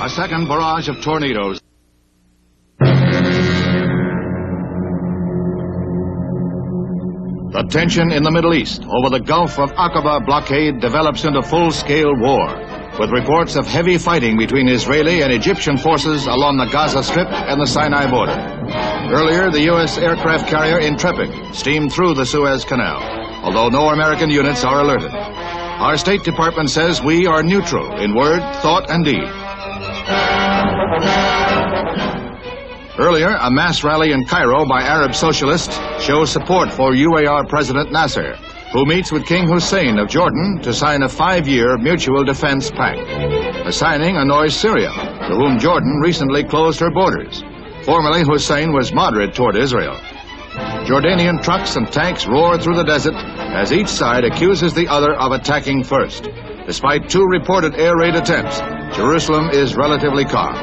A second barrage of tornadoes. The tension in the Middle East over the Gulf of Aqaba blockade develops into full-scale war, with reports of heavy fighting between Israeli and Egyptian forces along the Gaza Strip and the Sinai border. Earlier, the U.S. aircraft carrier Intrepid steamed through the Suez Canal, although no American units are alerted. Our State Department says we are neutral in word, thought, and deed. Earlier, a mass rally in Cairo by Arab socialists shows support for UAR President Nasser, who meets with King Hussein of Jordan to sign a 5-year mutual defense pact. The signing annoys Syria, to whom Jordan recently closed her borders. Formerly, Hussein was moderate toward Israel. Jordanian trucks and tanks roar through the desert as each side accuses the other of attacking first. Despite 2 reported air raid attempts, Jerusalem is relatively calm.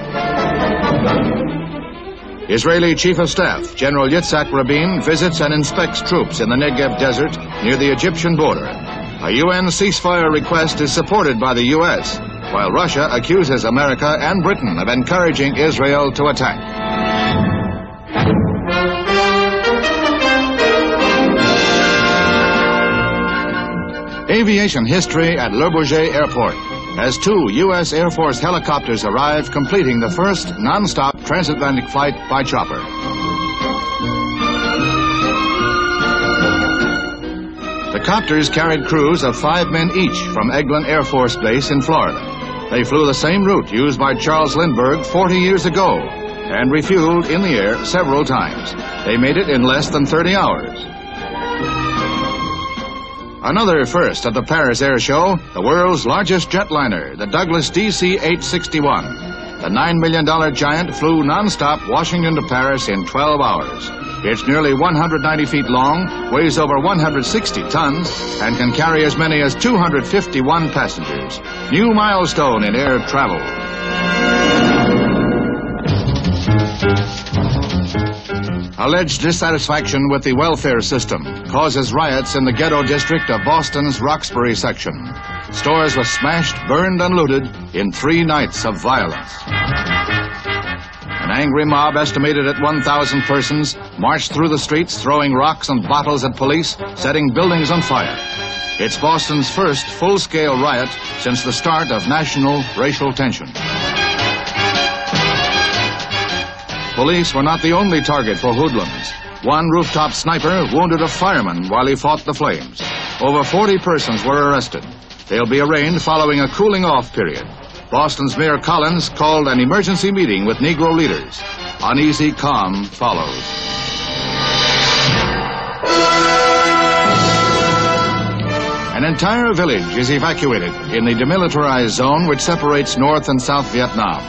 Israeli Chief of Staff General Yitzhak Rabin visits and inspects troops in the Negev desert near the Egyptian border. A UN ceasefire request is supported by the U.S., while Russia accuses America and Britain of encouraging Israel to attack. Aviation history at Le Bourget Airport, as 2 U.S. Air Force helicopters arrived, completing the first non-stop transatlantic flight by chopper. The copters carried crews of 5 men each from Eglin Air Force Base in Florida. They flew the same route used by Charles Lindbergh 40 years ago and refueled in the air several times. They made it in less than 30 hours. Another first at the Paris Air Show, the world's largest jetliner, the Douglas DC-861. The $9 million giant flew non-stop Washington to Paris in 12 hours. It's nearly 190 feet long, weighs over 160 tons, and can carry as many as 251 passengers. New milestone in air travel. Alleged dissatisfaction with the welfare system causes riots in the ghetto district of Boston's Roxbury section. Stores were smashed, burned, and looted in 3 nights of violence. An angry mob estimated at 1,000 persons marched through the streets, throwing rocks and bottles at police, setting buildings on fire. It's Boston's first full-scale riot since the start of national racial tension. Police were not the only target for hoodlums. One rooftop sniper wounded a fireman while he fought the flames. Over 40 persons were arrested. They'll be arraigned following a cooling-off period. Boston's Mayor Collins called an emergency meeting with Negro leaders. Uneasy calm follows. An entire village is evacuated in the demilitarized zone which separates North and South Vietnam.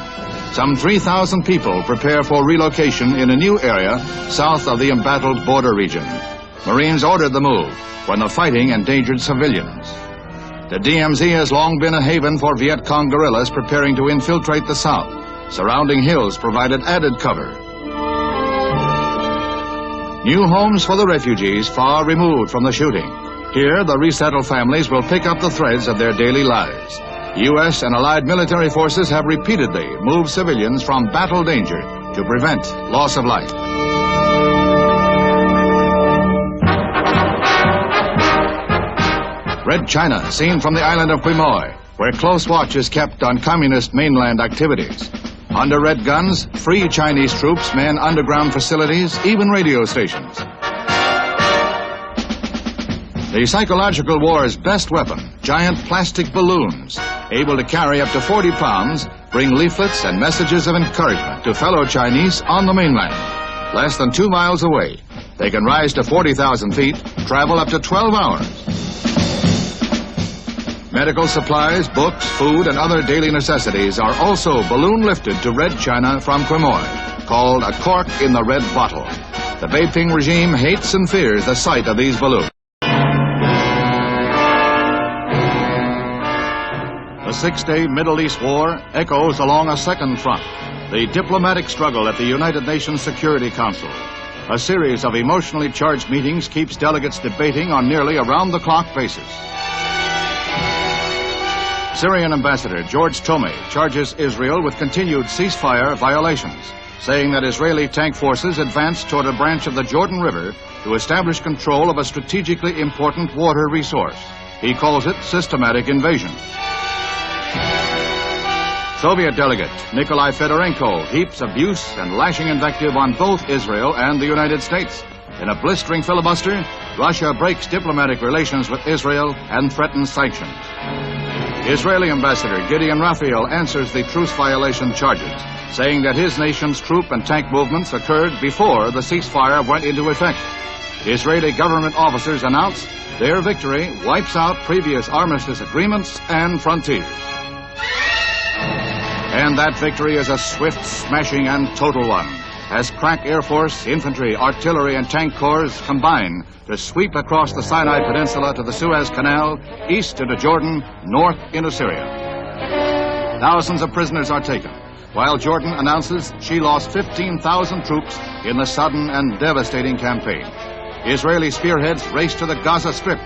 Some 3,000 people prepare for relocation in a new area south of the embattled border region. Marines ordered the move when the fighting endangered civilians. The DMZ has long been a haven for Viet Cong guerrillas preparing to infiltrate the south. Surrounding hills provided added cover. New homes for the refugees far removed from the shooting. Here, the resettled families will pick up the threads of their daily lives. U.S. and allied military forces have repeatedly moved civilians from battle danger to prevent loss of life. Red China, seen from the island of Quemoy, where close watch is kept on communist mainland activities. Under red guns, free Chinese troops man underground facilities, even radio stations. The psychological war's best weapon, giant plastic balloons, able to carry up to 40 pounds, bring leaflets and messages of encouragement to fellow Chinese on the mainland. Less than 2 miles away, they can rise to 40,000 feet, travel up to 12 hours. Medical supplies, books, food, and other daily necessities are also balloon-lifted to Red China from Quemoy, called a cork in the red bottle. The Beiping regime hates and fears the sight of these balloons. The 6-day Middle East war echoes along a second front, the diplomatic struggle at the United Nations Security Council. A series of emotionally charged meetings keeps delegates debating on nearly around-the-clock basis. Syrian Ambassador George Tomei charges Israel with continued ceasefire violations, saying that Israeli tank forces advanced toward a branch of the Jordan River to establish control of a strategically important water resource. He calls it systematic invasion. Soviet delegate Nikolai Fedorenko heaps abuse and lashing invective on both Israel and the United States. In a blistering filibuster, Russia breaks diplomatic relations with Israel and threatens sanctions. Israeli Ambassador Gideon Raphael answers the truce violation charges, saying that his nation's troop and tank movements occurred before the ceasefire went into effect. Israeli government officers announced their victory wipes out previous armistice agreements and frontiers. And that victory is a swift, smashing, and total one, as crack Air Force, infantry, artillery, and tank corps combine to sweep across the Sinai Peninsula to the Suez Canal, east into Jordan, north into Syria. Thousands of prisoners are taken, while Jordan announces she lost 15,000 troops in the sudden and devastating campaign. Israeli spearheads race to the Gaza Strip,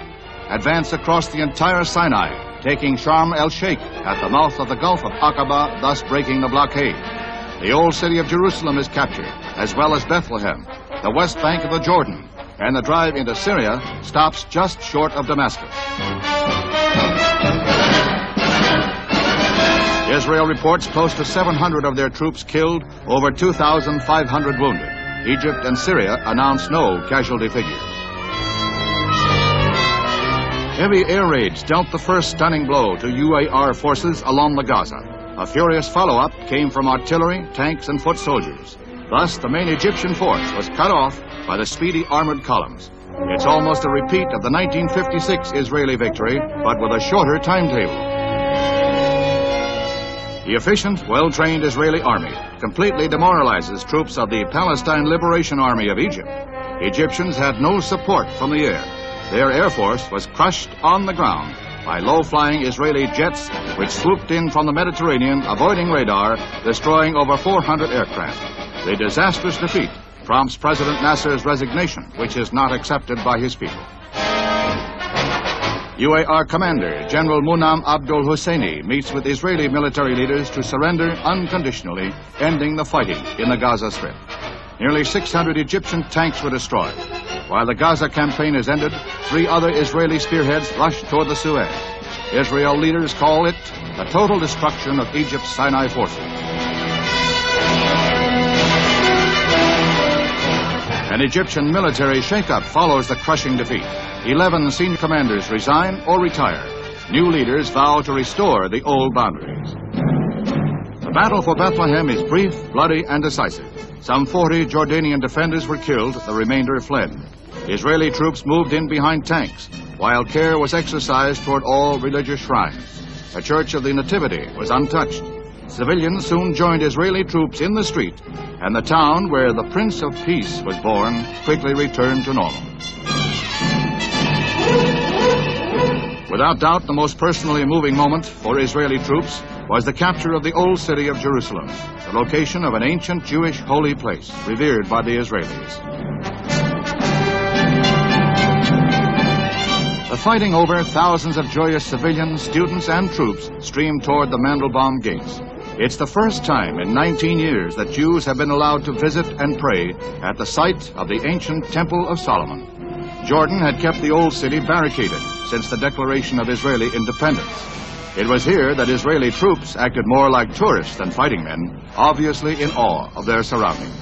advance across the entire Sinai, taking Sharm el-Sheikh at the mouth of the Gulf of Aqaba, thus breaking the blockade. The old city of Jerusalem is captured, as well as Bethlehem, the west bank of the Jordan, and the drive into Syria stops just short of Damascus. Israel reports close to 700 of their troops killed, over 2,500 wounded. Egypt and Syria announce no casualty figures. Heavy air raids dealt the first stunning blow to UAR forces along the Gaza. A furious follow-up came from artillery, tanks, and foot soldiers. Thus, the main Egyptian force was cut off by the speedy armored columns. It's almost a repeat of the 1956 Israeli victory, but with a shorter timetable. The efficient, well-trained Israeli army completely demoralizes troops of the Palestine Liberation Army of Egypt. Egyptians had no support from the air. Their air force was crushed on the ground by low-flying Israeli jets which swooped in from the Mediterranean, avoiding radar, destroying over 400 aircraft. The disastrous defeat prompts President Nasser's resignation, which is not accepted by his people. UAR commander General Munam Abdul Husseini meets with Israeli military leaders to surrender unconditionally, ending the fighting in the Gaza Strip. Nearly 600 Egyptian tanks were destroyed. While the Gaza campaign is ended, 3 other Israeli spearheads rush toward the Suez. Israel leaders call it the total destruction of Egypt's Sinai forces. An Egyptian military shakeup follows the crushing defeat. 11 senior commanders resign or retire. New leaders vow to restore the old boundaries. The battle for Bethlehem is brief, bloody, and decisive. Some 40 Jordanian defenders were killed, the remainder fled. Israeli troops moved in behind tanks, while care was exercised toward all religious shrines. The Church of the Nativity was untouched. Civilians soon joined Israeli troops in the street, and the town where the Prince of Peace was born quickly returned to normal. Without doubt, the most personally moving moment for Israeli troops was the capture of the old city of Jerusalem, the location of an ancient Jewish holy place revered by the Israelis. The fighting over, thousands of joyous civilians, students, and troops streamed toward the Mandelbaum gates. It's the first time in 19 years that Jews have been allowed to visit and pray at the site of the ancient Temple of Solomon. Jordan had kept the old city barricaded since the declaration of Israeli independence. It was here that Israeli troops acted more like tourists than fighting men, obviously in awe of their surroundings.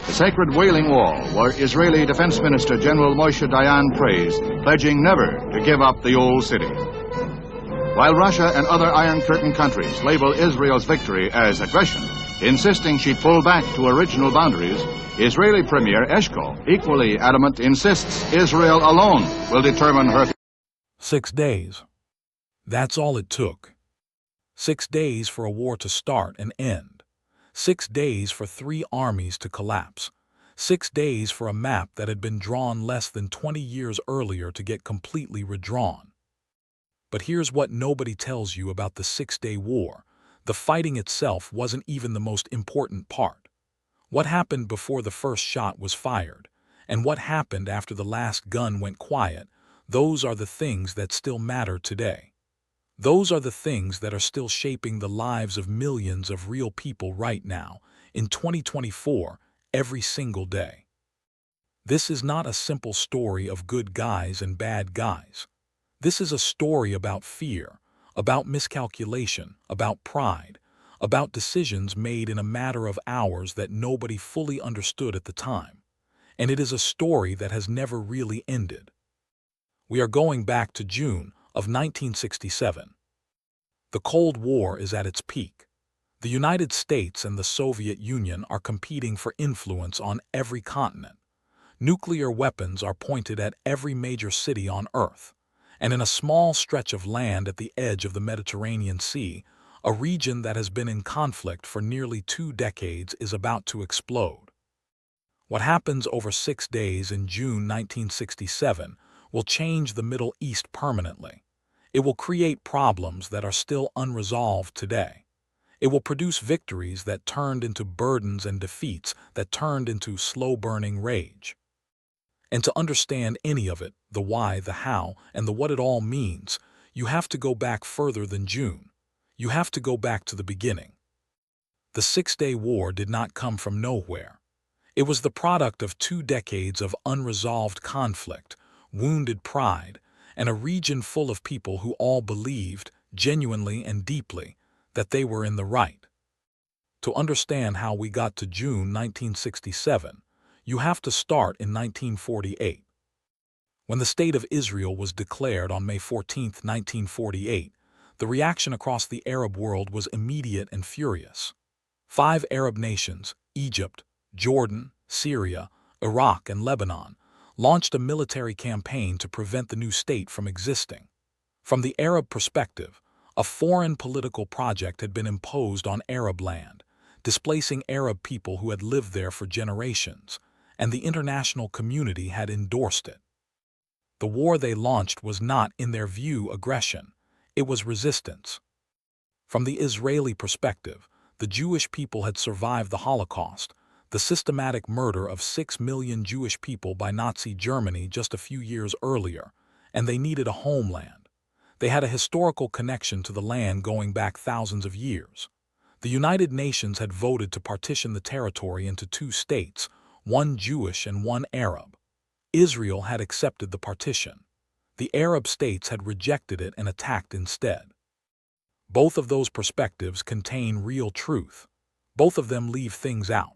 The sacred Wailing Wall, where Israeli Defense Minister General Moshe Dayan prays, pledging never to give up the old city. While Russia and other Iron Curtain countries label Israel's victory as aggression, insisting she pull back to original boundaries, Israeli Premier Eshkol, equally adamant, insists Israel alone will determine her. 6 days. That's all it took. 6 days for a war to start and end. 6 days for 3 armies to collapse. 6 days for a map that had been drawn less than 20 years earlier to get completely redrawn. But here's what nobody tells you about the 6-day war. The fighting itself wasn't even the most important part. What happened before the first shot was fired, and what happened after the last gun went quiet, Those are the things that still matter today. Those are the things that are still shaping the lives of millions of real people right now, in 2024, every single day. This is not a simple story of good guys and bad guys. This is a story about fear, about miscalculation, about pride, about decisions made in a matter of hours that nobody fully understood at the time. And it is a story that has never really ended. We are going back to June of 1967. The Cold War is at its peak. The United States and the Soviet Union are competing for influence on every continent. Nuclear weapons are pointed at every major city on Earth. And in a small stretch of land at the edge of the Mediterranean Sea, a region that has been in conflict for nearly 2 decades is about to explode. What happens over 6 days in June 1967 will change the Middle East permanently. It will create problems that are still unresolved today. It will produce victories that turned into burdens and defeats that turned into slow-burning rage. And to understand any of it, the why, the how, and the what it all means, you have to go back further than June. You have to go back to the beginning. The Six-Day War did not come from nowhere. It was the product of 2 decades of unresolved conflict, wounded pride, and a region full of people who all believed, genuinely and deeply, that they were in the right. To understand how we got to June 1967, you have to start in 1948. When the State of Israel was declared on May 14, 1948, the reaction across the Arab world was immediate and furious. 5 Arab nations, Egypt, Jordan, Syria, Iraq, and Lebanon, launched a military campaign to prevent the new state from existing. From the Arab perspective, a foreign political project had been imposed on Arab land, displacing Arab people who had lived there for generations, and the international community had endorsed it. The war they launched was not, in their view, aggression. It was resistance. From the Israeli perspective, the Jewish people had survived the Holocaust, the systematic murder of 6 million Jewish people by Nazi Germany just a few years earlier, and they needed a homeland. They had a historical connection to the land going back thousands of years. The United Nations had voted to partition the territory into 2 states, one Jewish and one Arab. Israel had accepted the partition. The Arab states had rejected it and attacked instead. Both of those perspectives contain real truth. Both of them leave things out.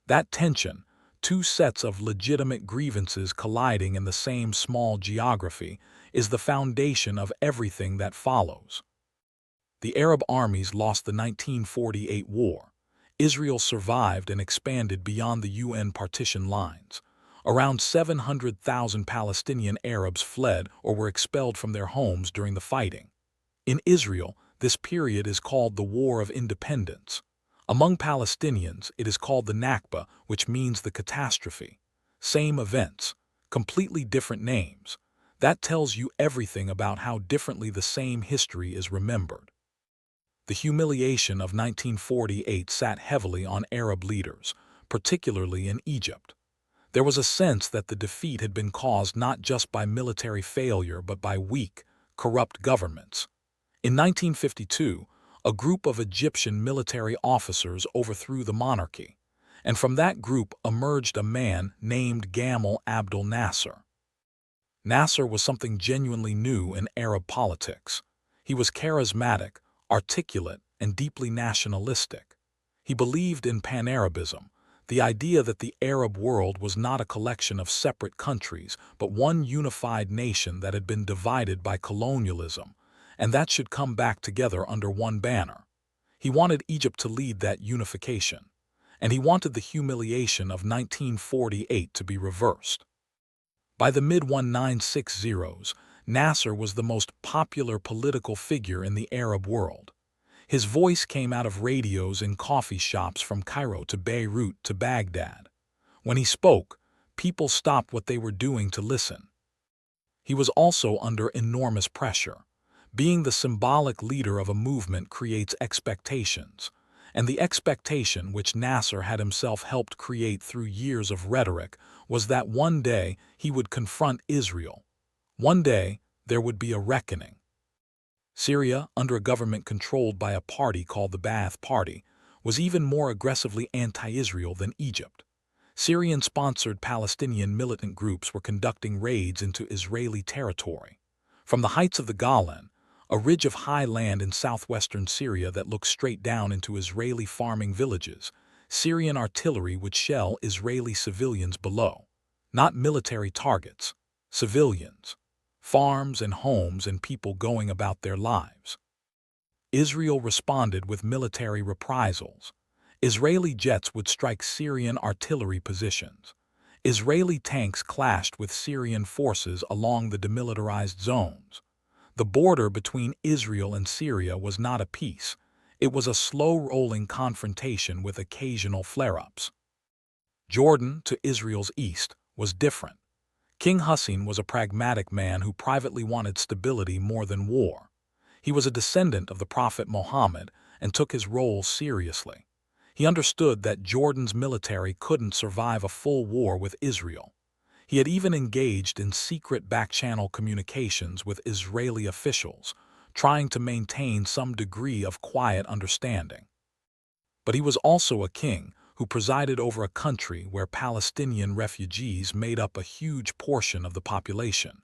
That tension, 2 sets of legitimate grievances colliding in the same small geography, is the foundation of everything that follows. The Arab armies lost the 1948 war. Israel survived and expanded beyond the UN partition lines. Around 700,000 Palestinian Arabs fled or were expelled from their homes during the fighting. In Israel, this period is called the War of Independence. Among Palestinians, it is called the Nakba, which means the catastrophe. Same events, completely different names. That tells you everything about how differently the same history is remembered. The humiliation of 1948 sat heavily on Arab leaders, particularly in Egypt. There was a sense that the defeat had been caused not just by military failure but by weak, corrupt governments. In 1952, a group of Egyptian military officers overthrew the monarchy, and from that group emerged a man named Gamal Abdel Nasser. Nasser was something genuinely new in Arab politics. He was charismatic, articulate, and deeply nationalistic. He believed in pan-Arabism, the idea that the Arab world was not a collection of separate countries, but one unified nation that had been divided by colonialism, and that should come back together under one banner. He wanted Egypt to lead that unification, and he wanted the humiliation of 1948 to be reversed. By the mid-1960s, Nasser was the most popular political figure in the Arab world. His voice came out of radios in coffee shops from Cairo to Beirut to Baghdad. When he spoke, people stopped what they were doing to listen. He was also under enormous pressure. Being the symbolic leader of a movement creates expectations, and the expectation which Nasser had himself helped create through years of rhetoric was that one day he would confront Israel. One day, there would be a reckoning. Syria, under a government controlled by a party called the Ba'ath Party, was even more aggressively anti-Israel than Egypt. Syrian-sponsored Palestinian militant groups were conducting raids into Israeli territory. From the heights of the Golan, a ridge of high land in southwestern Syria that looks straight down into Israeli farming villages, Syrian artillery would shell Israeli civilians below. Not military targets, civilians, farms and homes and people going about their lives. Israel responded with military reprisals. Israeli jets would strike Syrian artillery positions. Israeli tanks clashed with Syrian forces along the demilitarized zones. The border between Israel and Syria was not a peace. It was a slow-rolling confrontation with occasional flare-ups. Jordan, to Israel's east, was different. King Hussein was a pragmatic man who privately wanted stability more than war. He was a descendant of the Prophet Muhammad and took his role seriously. He understood that Jordan's military couldn't survive a full war with Israel. He had even engaged in secret back-channel communications with Israeli officials, trying to maintain some degree of quiet understanding. But he was also a king who presided over a country where Palestinian refugees made up a huge portion of the population,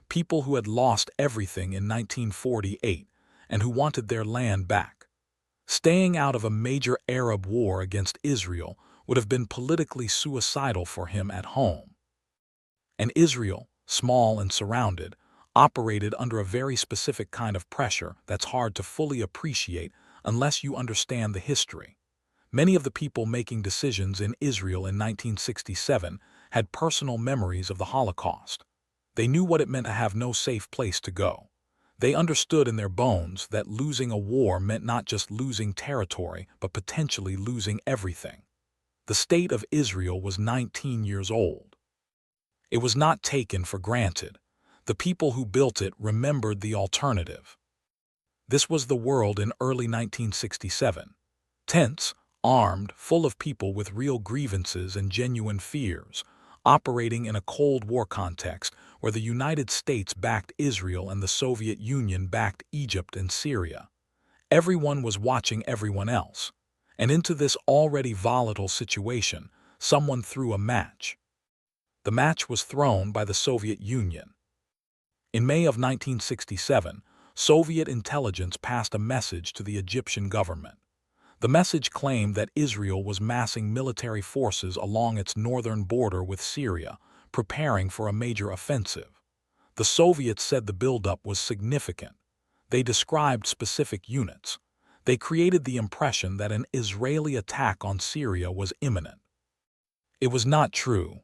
people who had lost everything in 1948 and who wanted their land back. Staying out of a major Arab war against Israel would have been politically suicidal for him at home. And Israel, small and surrounded, operated under a very specific kind of pressure that's hard to fully appreciate unless you understand the history. Many of the people making decisions in Israel in 1967 had personal memories of the Holocaust. They knew what it meant to have no safe place to go. They understood in their bones that losing a war meant not just losing territory, but potentially losing everything. The state of Israel was 19 years old. It was not taken for granted. The people who built it remembered the alternative. This was the world in early 1967. Tense, armed, full of people with real grievances and genuine fears, operating in a Cold War context where the United States backed Israel and the Soviet Union backed Egypt and Syria. Everyone was watching everyone else. And into this already volatile situation, someone threw a match. The match was thrown by the Soviet Union. In May of 1967, Soviet intelligence passed a message to the Egyptian government. The message claimed that Israel was massing military forces along its northern border with Syria, preparing for a major offensive. The Soviets said the buildup was significant. They described specific units. They created the impression that an Israeli attack on Syria was imminent. It was not true.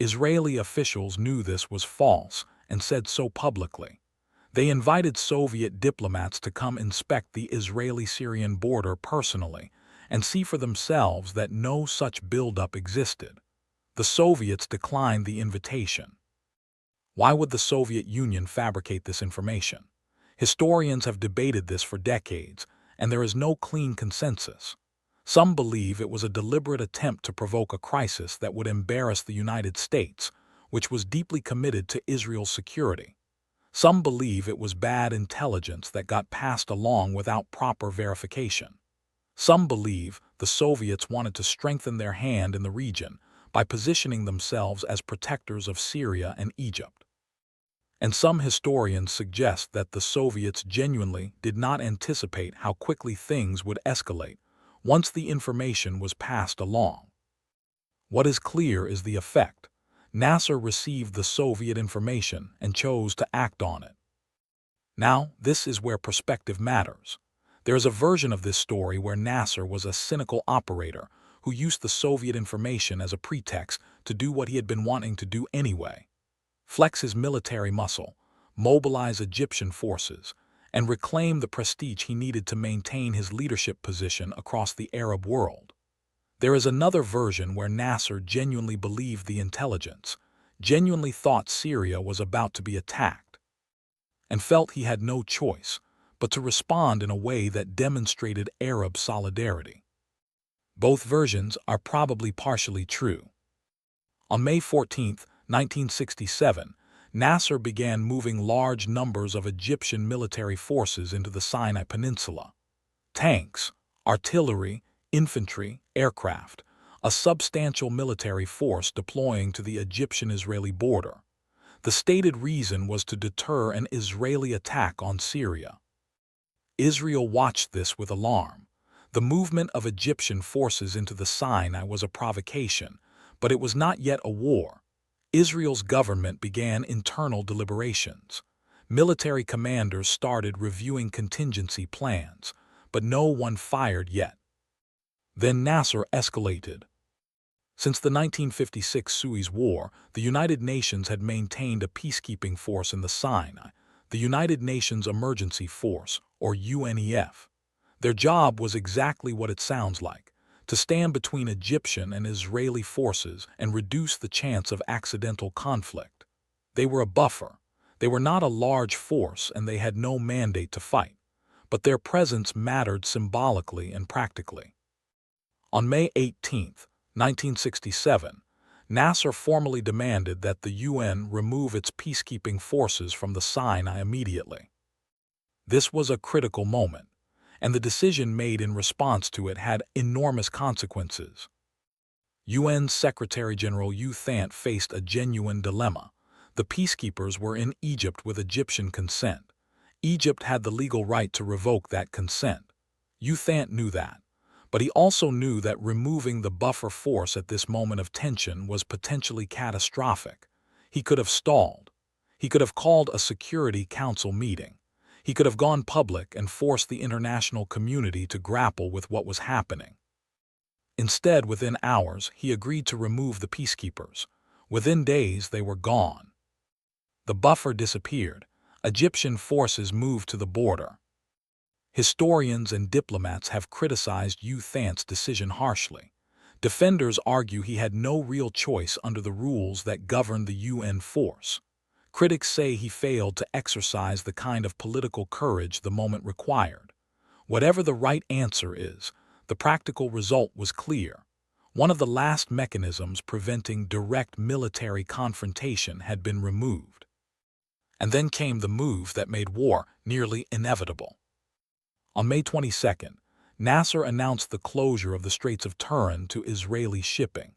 Israeli officials knew this was false and said so publicly. They invited Soviet diplomats to come inspect the Israeli-Syrian border personally and see for themselves that no such buildup existed. The Soviets declined the invitation. Why would the Soviet Union fabricate this information? Historians have debated this for decades, and there is no clean consensus. Some believe it was a deliberate attempt to provoke a crisis that would embarrass the United States, which was deeply committed to Israel's security. Some believe it was bad intelligence that got passed along without proper verification. Some believe the Soviets wanted to strengthen their hand in the region by positioning themselves as protectors of Syria and Egypt. And some historians suggest that the Soviets genuinely did not anticipate how quickly things would escalate once the information was passed along. What is clear is the effect. Nasser received the Soviet information and chose to act on it. Now, this is where perspective matters. There is a version of this story where Nasser was a cynical operator who used the Soviet information as a pretext to do what he had been wanting to do anyway: flex his military muscle, mobilize Egyptian forces, and reclaim the prestige he needed to maintain his leadership position across the Arab world. There is another version where Nasser genuinely believed the intelligence, genuinely thought Syria was about to be attacked, and felt he had no choice but to respond in a way that demonstrated Arab solidarity. Both versions are probably partially true. On May 14, 1967, Nasser began moving large numbers of Egyptian military forces into the Sinai Peninsula. Tanks, artillery, infantry, aircraft, a substantial military force deploying to the Egyptian-Israeli border. The stated reason was to deter an Israeli attack on Syria. Israel watched this with alarm. The movement of Egyptian forces into the Sinai was a provocation, but it was not yet a war. Israel's government began internal deliberations. Military commanders started reviewing contingency plans, but no one fired yet. Then Nasser escalated. Since the 1956 Suez War, the United Nations had maintained a peacekeeping force in the Sinai, the United Nations Emergency Force, or UNEF. Their job was exactly what it sounds like, to stand between Egyptian and Israeli forces and reduce the chance of accidental conflict. They were a buffer. They were not a large force and they had no mandate to fight, but their presence mattered symbolically and practically. On May 18, 1967, Nasser formally demanded that the UN remove its peacekeeping forces from the Sinai immediately. This was a critical moment, and the decision made in response to it had enormous consequences. UN Secretary-General U Thant faced a genuine dilemma. The peacekeepers were in Egypt with Egyptian consent. Egypt had the legal right to revoke that consent. U Thant knew that, but he also knew that removing the buffer force at this moment of tension was potentially catastrophic. He could have stalled. He could have called a Security Council meeting. He could have gone public and forced the international community to grapple with what was happening. Instead, within hours, he agreed to remove the peacekeepers. Within days, they were gone. The buffer disappeared. Egyptian forces moved to the border. Historians and diplomats have criticized U Thant's decision harshly. Defenders argue he had no real choice under the rules that govern the UN force. Critics say he failed to exercise the kind of political courage the moment required. Whatever the right answer is, the practical result was clear. One of the last mechanisms preventing direct military confrontation had been removed. And then came the move that made war nearly inevitable. On May 22, Nasser announced the closure of the Straits of Tiran to Israeli shipping.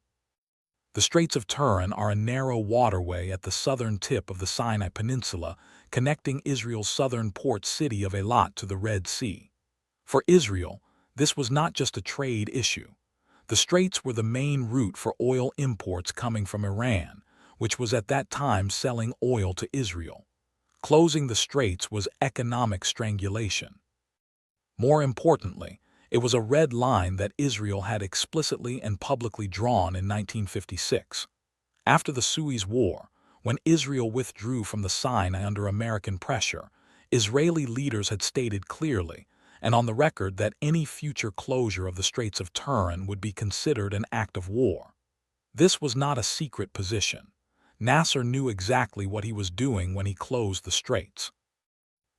The Straits of Tiran are a narrow waterway at the southern tip of the Sinai Peninsula, connecting Israel's southern port city of Eilat to the Red Sea. For Israel, this was not just a trade issue. The Straits were the main route for oil imports coming from Iran, which was at that time selling oil to Israel. Closing the Straits was economic strangulation. More importantly, it was a red line that Israel had explicitly and publicly drawn in 1956. After the Suez War, when Israel withdrew from the Sinai under American pressure, Israeli leaders had stated clearly and on the record that any future closure of the Straits of Tiran would be considered an act of war. This was not a secret position. Nasser knew exactly what he was doing when he closed the Straits.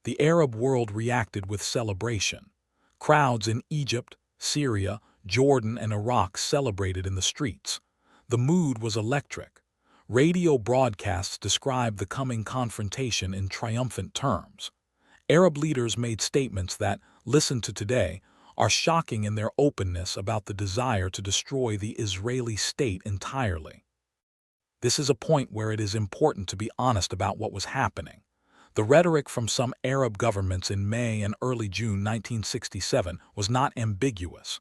The Arab world reacted with celebration. Crowds in Egypt, Syria, Jordan, and Iraq celebrated in the streets. The mood was electric. Radio broadcasts described the coming confrontation in triumphant terms. Arab leaders made statements that, listened to today, are shocking in their openness about the desire to destroy the Israeli state entirely. This is a point where it is important to be honest about what was happening. The rhetoric from some Arab governments in May and early June 1967 was not ambiguous.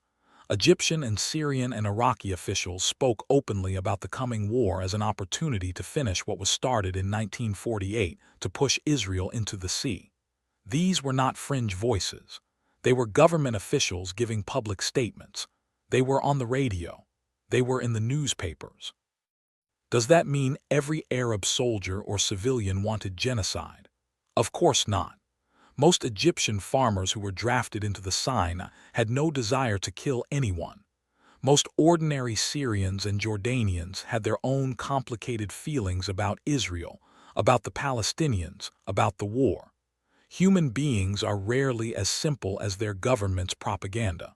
Egyptian and Syrian and Iraqi officials spoke openly about the coming war as an opportunity to finish what was started in 1948 to push Israel into the sea. These were not fringe voices. They were government officials giving public statements. They were on the radio. They were in the newspapers. Does that mean every Arab soldier or civilian wanted genocide? Of course not. Most Egyptian farmers who were drafted into the Sinai had no desire to kill anyone. Most ordinary Syrians and Jordanians had their own complicated feelings about Israel, about the Palestinians, about the war. Human beings are rarely as simple as their government's propaganda.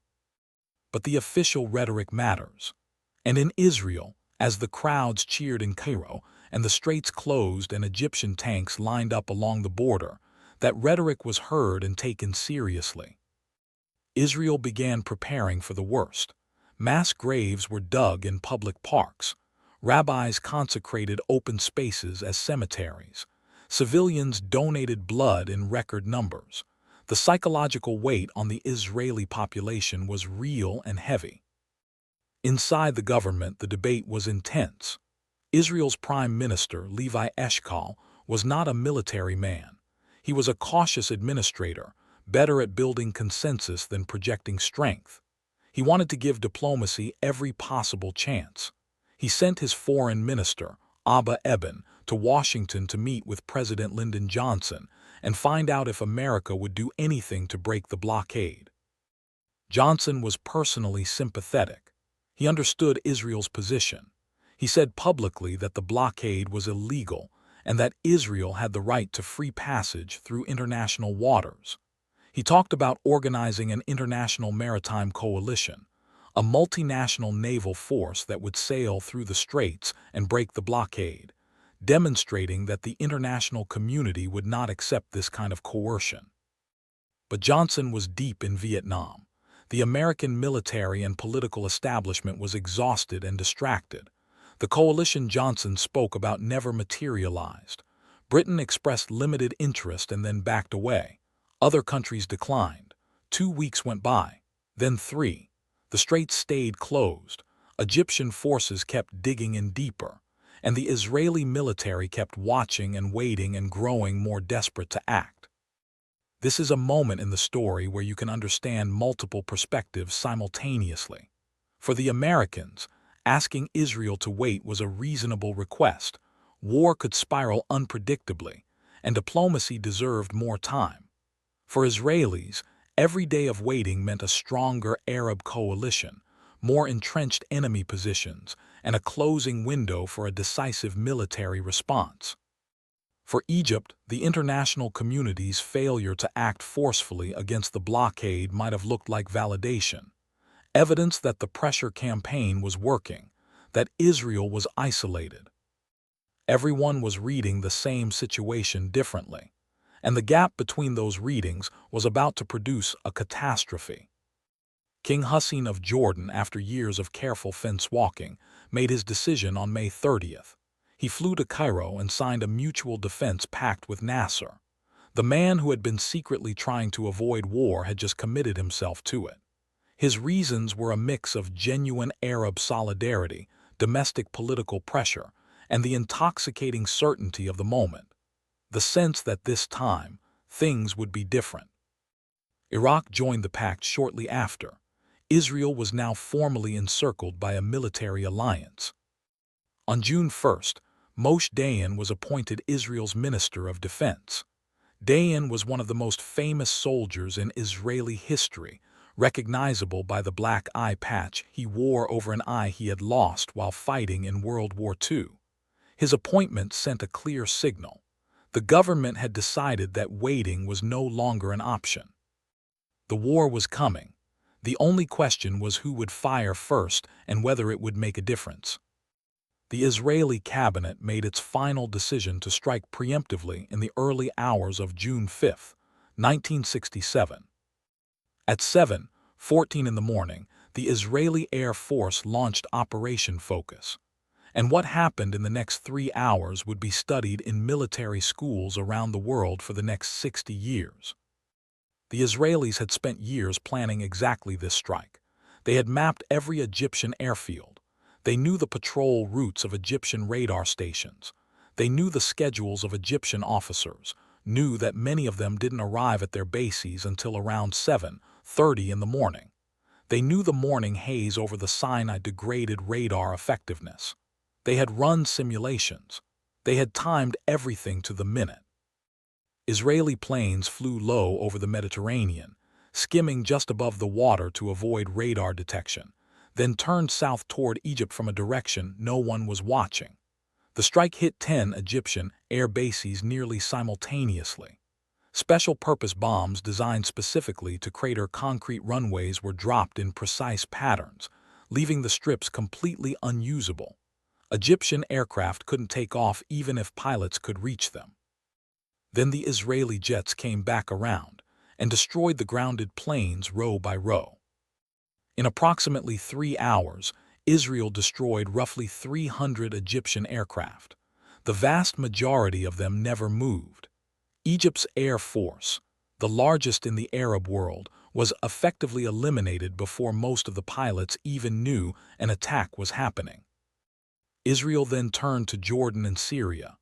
But the official rhetoric matters. And in Israel, as the crowds cheered in Cairo, and the Straits closed and Egyptian tanks lined up along the border, that rhetoric was heard and taken seriously. Israel began preparing for the worst. Mass graves were dug in public parks. Rabbis consecrated open spaces as cemeteries. Civilians donated blood in record numbers. The psychological weight on the Israeli population was real and heavy. Inside the government, the debate was intense. Israel's Prime Minister, Levi Eshkol, was not a military man. He was a cautious administrator, better at building consensus than projecting strength. He wanted to give diplomacy every possible chance. He sent his foreign minister, Abba Eban, to Washington to meet with President Lyndon Johnson and find out if America would do anything to break the blockade. Johnson was personally sympathetic. He understood Israel's position. He said publicly that the blockade was illegal and that Israel had the right to free passage through international waters. He talked about organizing an international maritime coalition, a multinational naval force that would sail through the Straits and break the blockade, demonstrating that the international community would not accept this kind of coercion. But Johnson was deep in Vietnam. The American military and political establishment was exhausted and distracted. The coalition Johnson spoke about never materialized. Britain expressed limited interest and then backed away. Other countries declined. 2 weeks went by, then 3. The Straits stayed closed. Egyptian forces kept digging in deeper, and the Israeli military kept watching and waiting and growing more desperate to act. This is a moment in the story where you can understand multiple perspectives simultaneously. For the Americans, asking Israel to wait was a reasonable request. War could spiral unpredictably, and diplomacy deserved more time. For Israelis, every day of waiting meant a stronger Arab coalition, more entrenched enemy positions, and a closing window for a decisive military response. For Egypt, the international community's failure to act forcefully against the blockade might have looked like validation, evidence that the pressure campaign was working, that Israel was isolated. Everyone was reading the same situation differently, and the gap between those readings was about to produce a catastrophe. King Hussein of Jordan, after years of careful fence-walking, made his decision on May 30th. He flew to Cairo and signed a mutual defense pact with Nasser. The man who had been secretly trying to avoid war had just committed himself to it. His reasons were a mix of genuine Arab solidarity, domestic political pressure, and the intoxicating certainty of the moment. The sense that this time, things would be different. Iraq joined the pact shortly after. Israel was now formally encircled by a military alliance. On June 1st, Moshe Dayan was appointed Israel's Minister of Defense. Dayan was one of the most famous soldiers in Israeli history, recognizable by the black eye patch he wore over an eye he had lost while fighting in World War II. His appointment sent a clear signal. The government had decided that waiting was no longer an option. The war was coming. The only question was who would fire first and whether it would make a difference. The Israeli cabinet made its final decision to strike preemptively in the early hours of June 5, 1967. At 7:14 in the morning, the Israeli Air Force launched Operation Focus. And what happened in the next 3 hours would be studied in military schools around the world for the next 60 years. The Israelis had spent years planning exactly this strike. They had mapped every Egyptian airfield. They knew the patrol routes of Egyptian radar stations. They knew the schedules of Egyptian officers, knew that many of them didn't arrive at their bases until around 7:30 in the morning. They knew the morning haze over the Sinai degraded radar effectiveness. They had run simulations. They had timed everything to the minute. Israeli planes flew low over the Mediterranean, skimming just above the water to avoid radar detection, then turned south toward Egypt from a direction no one was watching. The strike hit 10 Egyptian air bases nearly simultaneously. Special-purpose bombs designed specifically to crater concrete runways were dropped in precise patterns, leaving the strips completely unusable. Egyptian aircraft couldn't take off even if pilots could reach them. Then the Israeli jets came back around and destroyed the grounded planes row by row. In approximately 3 hours, Israel destroyed roughly 300 Egyptian aircraft. The vast majority of them never moved. Egypt's Air Force, the largest in the Arab world, was effectively eliminated before most of the pilots even knew an attack was happening. Israel then turned to Jordan and Syria.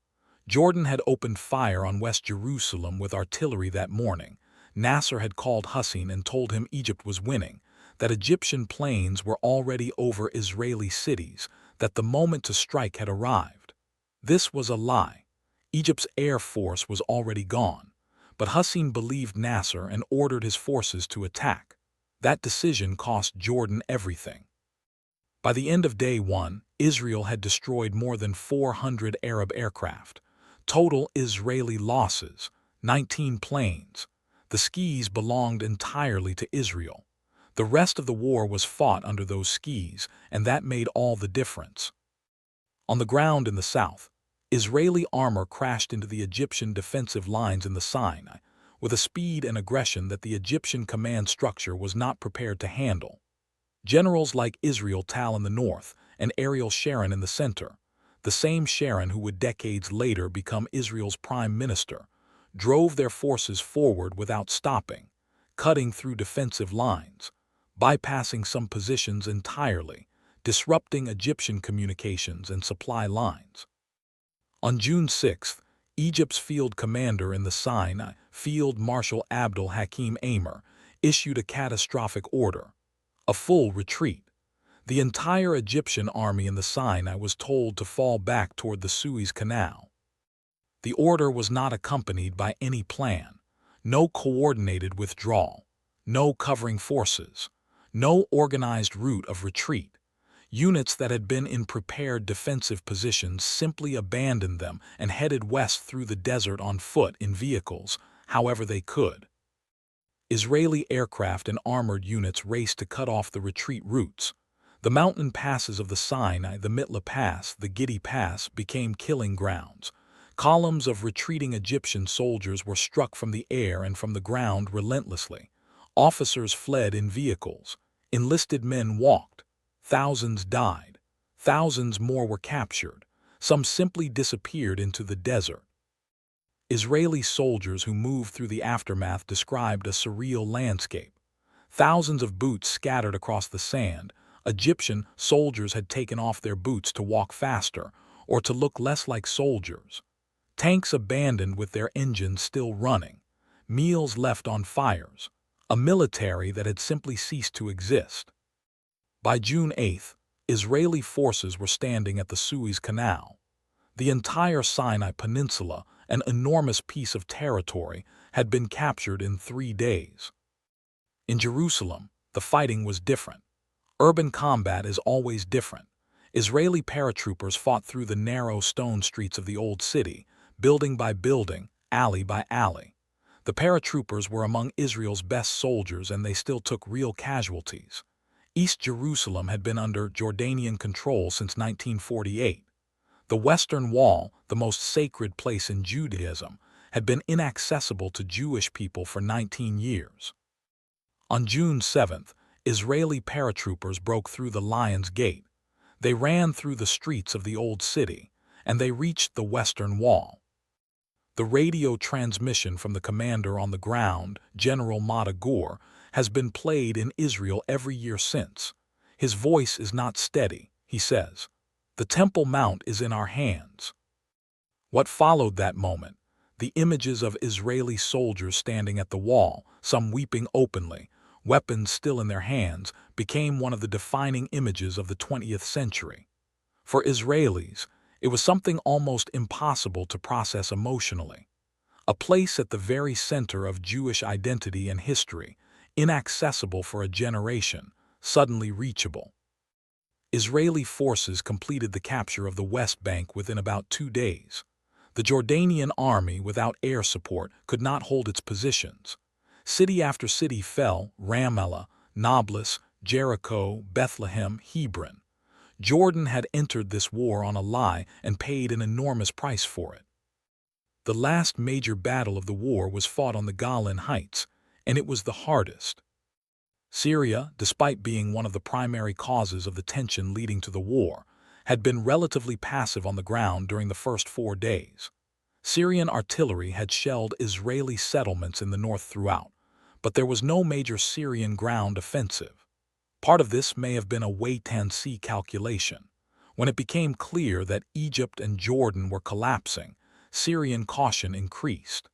Jordan had opened fire on West Jerusalem with artillery that morning. Nasser had called Hussein and told him Egypt was winning, that Egyptian planes were already over Israeli cities, that the moment to strike had arrived. This was a lie. Egypt's Air Force was already gone, but Hussein believed Nasser and ordered his forces to attack. That decision cost Jordan everything. By the end of day 1, Israel had destroyed more than 400 Arab aircraft. Total Israeli losses, 19 planes. The skis belonged entirely to Israel. The rest of the war was fought under those skis, and that made all the difference. On the ground in the south, Israeli armor crashed into the Egyptian defensive lines in the Sinai with a speed and aggression that the Egyptian command structure was not prepared to handle. Generals like Israel Tal in the north and Ariel Sharon in the center, the same Sharon who would decades later become Israel's prime minister, drove their forces forward without stopping, cutting through defensive lines, bypassing some positions entirely, disrupting Egyptian communications and supply lines. On June 6th, Egypt's field commander in the Sinai, Field Marshal Abdel Hakim Amer, issued a catastrophic order: a full retreat. The entire Egyptian army in the Sinai was told to fall back toward the Suez Canal. The order was not accompanied by any plan, no coordinated withdrawal, no covering forces, no organized route of retreat. Units that had been in prepared defensive positions simply abandoned them and headed west through the desert on foot in vehicles, however they could. Israeli aircraft and armored units raced to cut off the retreat routes. The mountain passes of the Sinai, the Mitla Pass, the Gidi Pass, became killing grounds. Columns of retreating Egyptian soldiers were struck from the air and from the ground relentlessly. Officers fled in vehicles. Enlisted men walked. Thousands died. Thousands more were captured. Some simply disappeared into the desert. Israeli soldiers who moved through the aftermath described a surreal landscape. Thousands of boots scattered across the sand. Egyptian soldiers had taken off their boots to walk faster or to look less like soldiers. Tanks abandoned with their engines still running. Meals left on fires. A military that had simply ceased to exist. By June 8th, Israeli forces were standing at the Suez Canal. The entire Sinai Peninsula, an enormous piece of territory, had been captured in 3 days. In Jerusalem, the fighting was different. Urban combat is always different. Israeli paratroopers fought through the narrow stone streets of the old city, building by building, alley by alley. The paratroopers were among Israel's best soldiers, and they still took real casualties. East Jerusalem had been under Jordanian control since 1948. The Western Wall, the most sacred place in Judaism, had been inaccessible to Jewish people for 19 years. On June 7th, Israeli paratroopers broke through the Lion's Gate. They ran through the streets of the old city, and they reached the Western Wall. The radio transmission from the commander on the ground, General Madagur, has been played in Israel every year since. His voice is not steady, he says. The Temple Mount is in our hands. What followed that moment, the images of Israeli soldiers standing at the wall, some weeping openly, weapons still in their hands, became one of the defining images of the 20th century. For Israelis, it was something almost impossible to process emotionally. A place at the very center of Jewish identity and history, inaccessible for a generation, suddenly reachable. Israeli forces completed the capture of the West Bank within about 2 days. The Jordanian army, without air support, could not hold its positions. City after city fell: Ramallah, Nablus, Jericho, Bethlehem, Hebron. Jordan had entered this war on a lie and paid an enormous price for it. The last major battle of the war was fought on the Golan Heights, and it was the hardest. Syria, despite being one of the primary causes of the tension leading to the war, had been relatively passive on the ground during the first 4 days. Syrian artillery had shelled Israeli settlements in the north throughout, but there was no major Syrian ground offensive. Part of this may have been a wait-and-see calculation. When it became clear that Egypt and Jordan were collapsing, Syrian caution increased.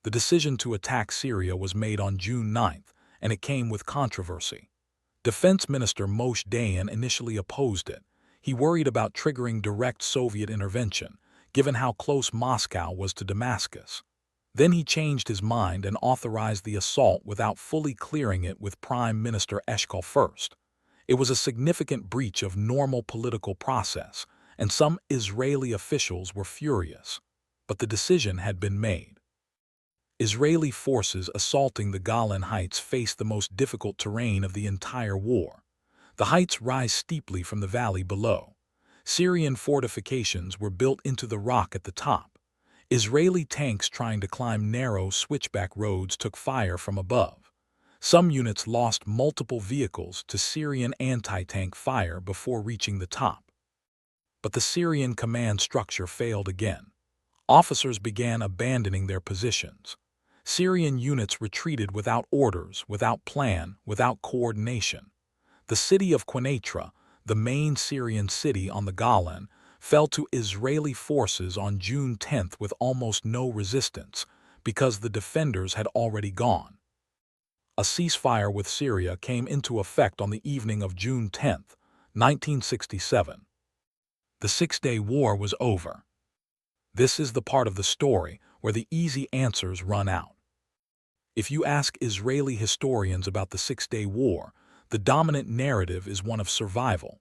The decision to attack Syria was made on June 9th, and it came with controversy. Defense Minister Moshe Dayan initially opposed it. He worried about triggering direct Soviet intervention, given how close Moscow was to Damascus. Then he changed his mind and authorized the assault without fully clearing it with Prime Minister Eshkol first. It was a significant breach of normal political process, and some Israeli officials were furious. But the decision had been made. Israeli forces assaulting the Golan Heights faced the most difficult terrain of the entire war. The heights rise steeply from the valley below. Syrian fortifications were built into the rock at the top. Israeli tanks trying to climb narrow switchback roads took fire from above. Some units lost multiple vehicles to Syrian anti-tank fire before reaching the top. But the Syrian command structure failed again. Officers began abandoning their positions. Syrian units retreated without orders, without plan, without coordination. The city of Quneitra, the main Syrian city on the Golan, fell to Israeli forces on June 10th with almost no resistance because the defenders had already gone. A ceasefire with Syria came into effect on the evening of June 10th, 1967. The 6-day war was over. This is the part of the story where the easy answers run out. If you ask Israeli historians about the 6-day war, the dominant narrative is one of survival.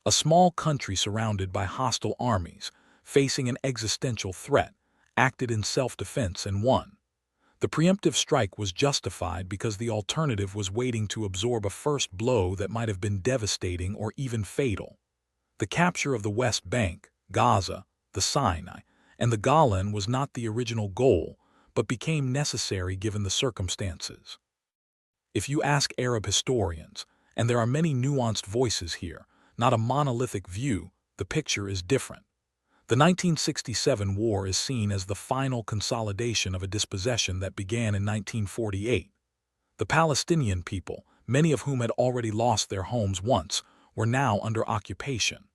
A small country surrounded by hostile armies, facing an existential threat, acted in self-defense and won. The preemptive strike was justified because the alternative was waiting to absorb a first blow that might have been devastating or even fatal. The capture of the West Bank, Gaza, the Sinai, and the Golan was not the original goal, but became necessary given the circumstances. If you ask Arab historians, and there are many nuanced voices here, not a monolithic view, the picture is different. The 1967 war is seen as the final consolidation of a dispossession that began in 1948. The Palestinian people, many of whom had already lost their homes once, were now under occupation.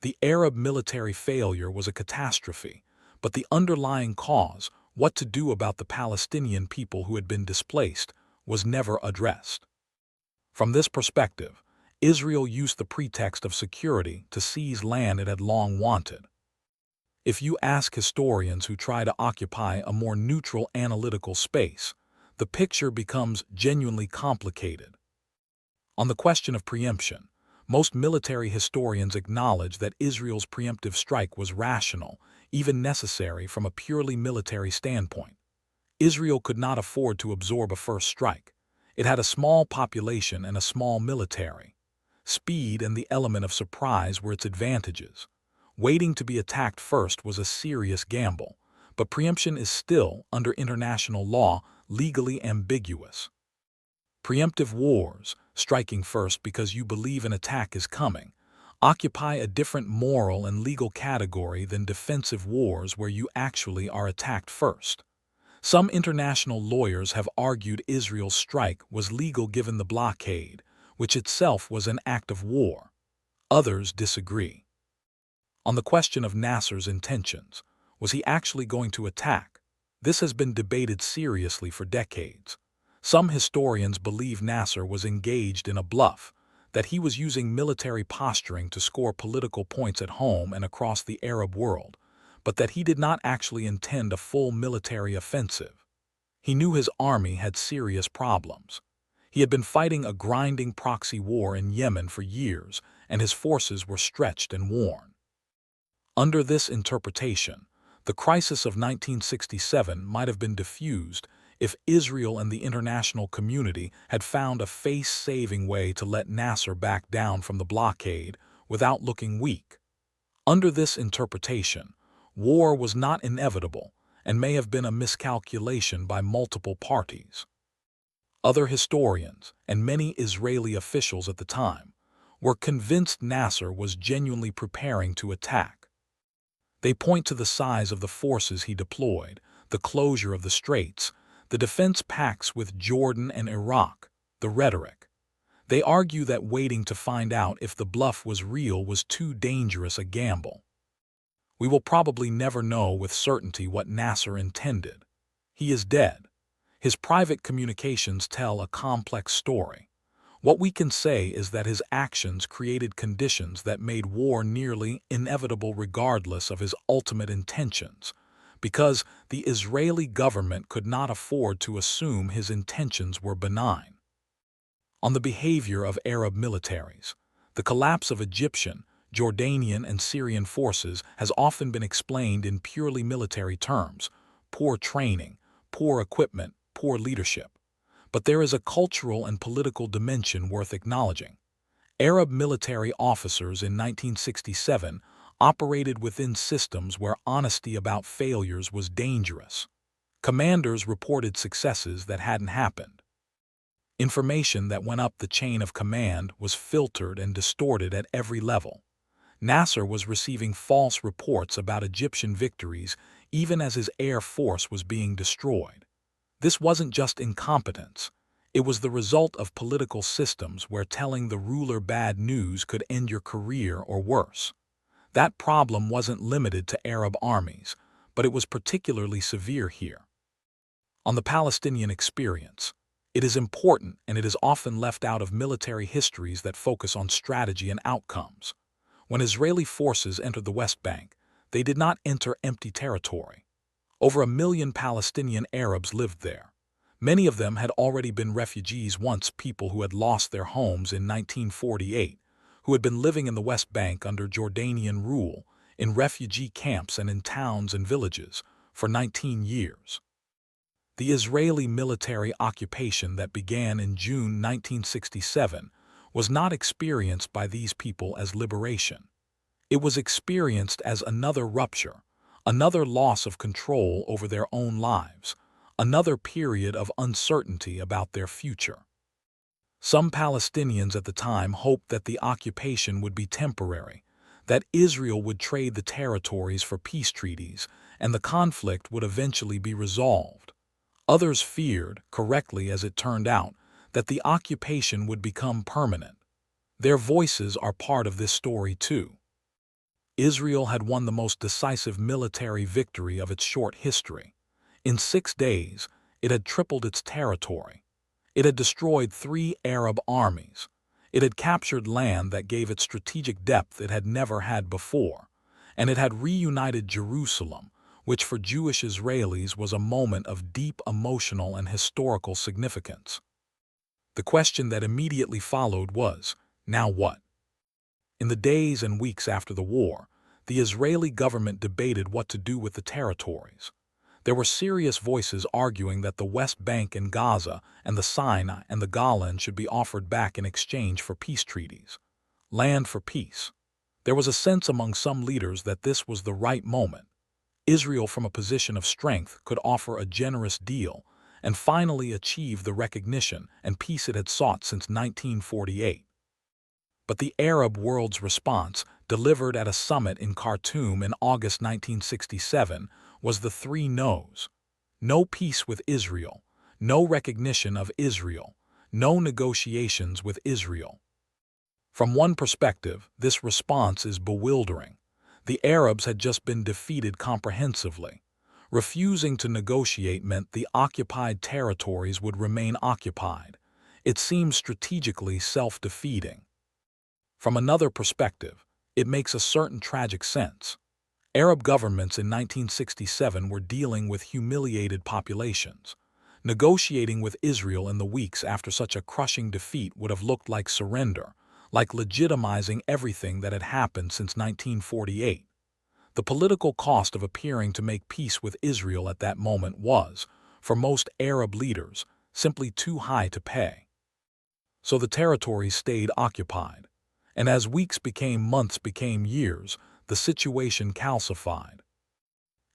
The Arab military failure was a catastrophe, but the underlying cause, what to do about the Palestinian people who had been displaced, was never addressed. From this perspective, Israel used the pretext of security to seize land it had long wanted. If you ask historians who try to occupy a more neutral analytical space, the picture becomes genuinely complicated. On the question of preemption, most military historians acknowledge that Israel's preemptive strike was rational, even necessary from a purely military standpoint. Israel could not afford to absorb a first strike. It had a small population and a small military. Speed and the element of surprise were its advantages. Waiting to be attacked first was a serious gamble, but preemption is still, under international law, legally ambiguous. Preemptive wars, striking first because you believe an attack is coming, occupy a different moral and legal category than defensive wars where you actually are attacked first. Some international lawyers have argued Israel's strike was legal given the blockade, which itself was an act of war. Others disagree. On the question of Nasser's intentions, was he actually going to attack? This has been debated seriously for decades. Some historians believe Nasser was engaged in a bluff, that he was using military posturing to score political points at home and across the Arab world, but that he did not actually intend a full military offensive. He knew his army had serious problems. He had been fighting a grinding proxy war in Yemen for years, and his forces were stretched and worn. Under this interpretation, the crisis of 1967 might have been diffused if Israel and the international community had found a face-saving way to let Nasser back down from the blockade without looking weak. Under this interpretation, war was not inevitable and may have been a miscalculation by multiple parties. Other historians, and many Israeli officials at the time, were convinced Nasser was genuinely preparing to attack. They point to the size of the forces he deployed, the closure of the Straits, the defense pacts with Jordan and Iraq, the rhetoric. They argue that waiting to find out if the bluff was real was too dangerous a gamble. We will probably never know with certainty what Nasser intended. He is dead. His private communications tell a complex story. What we can say is that his actions created conditions that made war nearly inevitable regardless of his ultimate intentions, because the Israeli government could not afford to assume his intentions were benign. On the behavior of Arab militaries, the collapse of Egyptian, Jordanian, and Syrian forces has often been explained in purely military terms: poor training, poor equipment, poor leadership. But there is a cultural and political dimension worth acknowledging. Arab military officers in 1967 operated within systems where honesty about failures was dangerous. Commanders reported successes that hadn't happened. Information that went up the chain of command was filtered and distorted at every level. Nasser was receiving false reports about Egyptian victories even as his air force was being destroyed. This wasn't just incompetence. It was the result of political systems where telling the ruler bad news could end your career or worse. That problem wasn't limited to Arab armies, but it was particularly severe here. On the Palestinian experience, it is important, and it is often left out of military histories that focus on strategy and outcomes. When Israeli forces entered the West Bank, they did not enter empty territory. Over 1 million Palestinian Arabs lived there. Many of them had already been refugees once, people who had lost their homes in 1948, who had been living in the West Bank under Jordanian rule, in refugee camps and in towns and villages, for 19 years. The Israeli military occupation that began in June 1967 was not experienced by these people as liberation. It was experienced as another rupture, another loss of control over their own lives, another period of uncertainty about their future. Some Palestinians at the time hoped that the occupation would be temporary, that Israel would trade the territories for peace treaties, and the conflict would eventually be resolved. Others feared, correctly as it turned out, that the occupation would become permanent. Their voices are part of this story too. Israel had won the most decisive military victory of its short history. In 6 days, it had tripled its territory. It had destroyed 3 Arab armies. It had captured land that gave it strategic depth it had never had before. And it had reunited Jerusalem, which for Jewish Israelis was a moment of deep emotional and historical significance. The question that immediately followed was, now what? In the days and weeks after the war, the Israeli government debated what to do with the territories. There were serious voices arguing that the West Bank and Gaza and the Sinai and the Golan should be offered back in exchange for peace treaties. Land for peace. There was a sense among some leaders that this was the right moment. Israel, from a position of strength, could offer a generous deal and finally achieve the recognition and peace it had sought since 1948. But the Arab world's response, delivered at a summit in Khartoum in August 1967, was the 3 no's. No peace with Israel, no recognition of Israel, no negotiations with Israel. From one perspective, this response is bewildering. The Arabs had just been defeated comprehensively. Refusing to negotiate meant the occupied territories would remain occupied. It seems strategically self-defeating. From another perspective, it makes a certain tragic sense. Arab governments in 1967 were dealing with humiliated populations. Negotiating with Israel in the weeks after such a crushing defeat would have looked like surrender, like legitimizing everything that had happened since 1948. The political cost of appearing to make peace with Israel at that moment was, for most Arab leaders, simply too high to pay. So the territories stayed occupied. And as weeks became months became years, the situation calcified.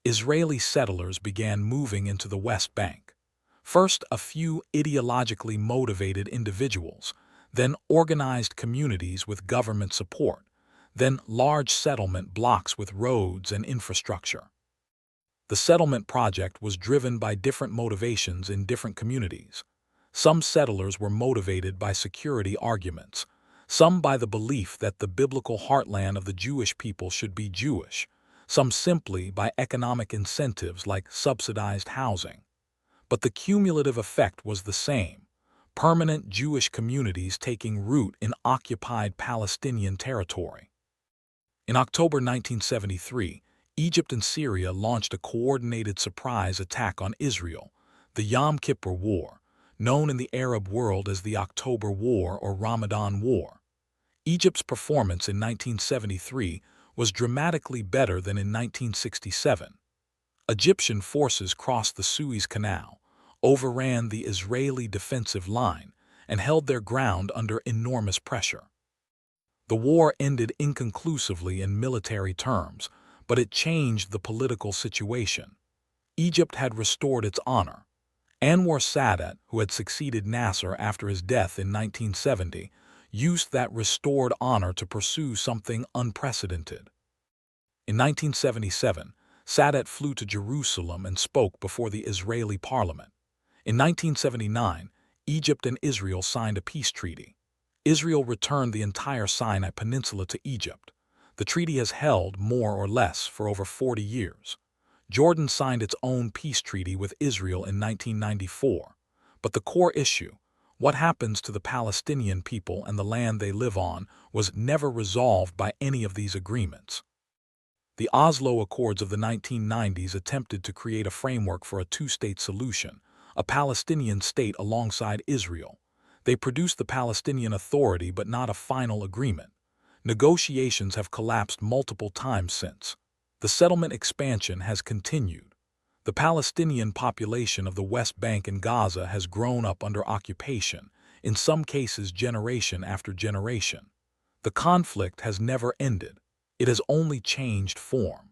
Israeli settlers began moving into the West Bank. First, a few ideologically motivated individuals, then organized communities with government support, then large settlement blocks with roads and infrastructure. The settlement project was driven by different motivations in different communities. Some settlers were motivated by security arguments, some by the belief that the biblical heartland of the Jewish people should be Jewish, some simply by economic incentives like subsidized housing. But the cumulative effect was the same: permanent Jewish communities taking root in occupied Palestinian territory. In October 1973, Egypt and Syria launched a coordinated surprise attack on Israel, the Yom Kippur War, known in the Arab world as the October War or Ramadan War. Egypt's performance in 1973 was dramatically better than in 1967. Egyptian forces crossed the Suez Canal, overran the Israeli defensive line, and held their ground under enormous pressure. The war ended inconclusively in military terms, but it changed the political situation. Egypt had restored its honor. Anwar Sadat, who had succeeded Nasser after his death in 1970, used that restored honor to pursue something unprecedented. In 1977, Sadat flew to Jerusalem and spoke before the Israeli parliament. In 1979, Egypt and Israel signed a peace treaty. Israel returned the entire Sinai Peninsula to Egypt. The treaty has held, more or less, for over 40 years. Jordan signed its own peace treaty with Israel in 1994. But the core issue, what happens to the Palestinian people and the land they live on, was never resolved by any of these agreements. The Oslo Accords of the 1990s attempted to create a framework for a two-state solution, a Palestinian state alongside Israel. They produced the Palestinian Authority but not a final agreement. Negotiations have collapsed multiple times since. The settlement expansion has continued. The Palestinian population of the West Bank and Gaza has grown up under occupation, in some cases generation after generation. The conflict has never ended. It has only changed form.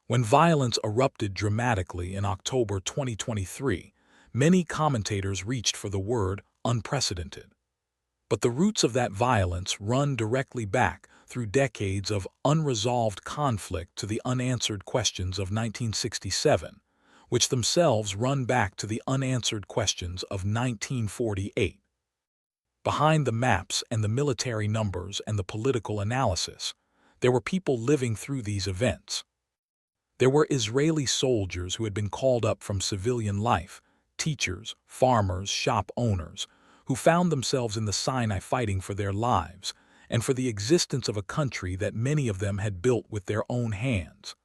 When violence erupted dramatically in October 2023, many commentators reached for the word unprecedented. But the roots of that violence run directly back through decades of unresolved conflict to the unanswered questions of 1967, which themselves run back to the unanswered questions of 1948. Behind the maps and the military numbers and the political analysis, there were people living through these events. There were Israeli soldiers who had been called up from civilian life, teachers, farmers, shop owners, who found themselves in the Sinai fighting for their lives and for the existence of a country that many of them had built with their own hands.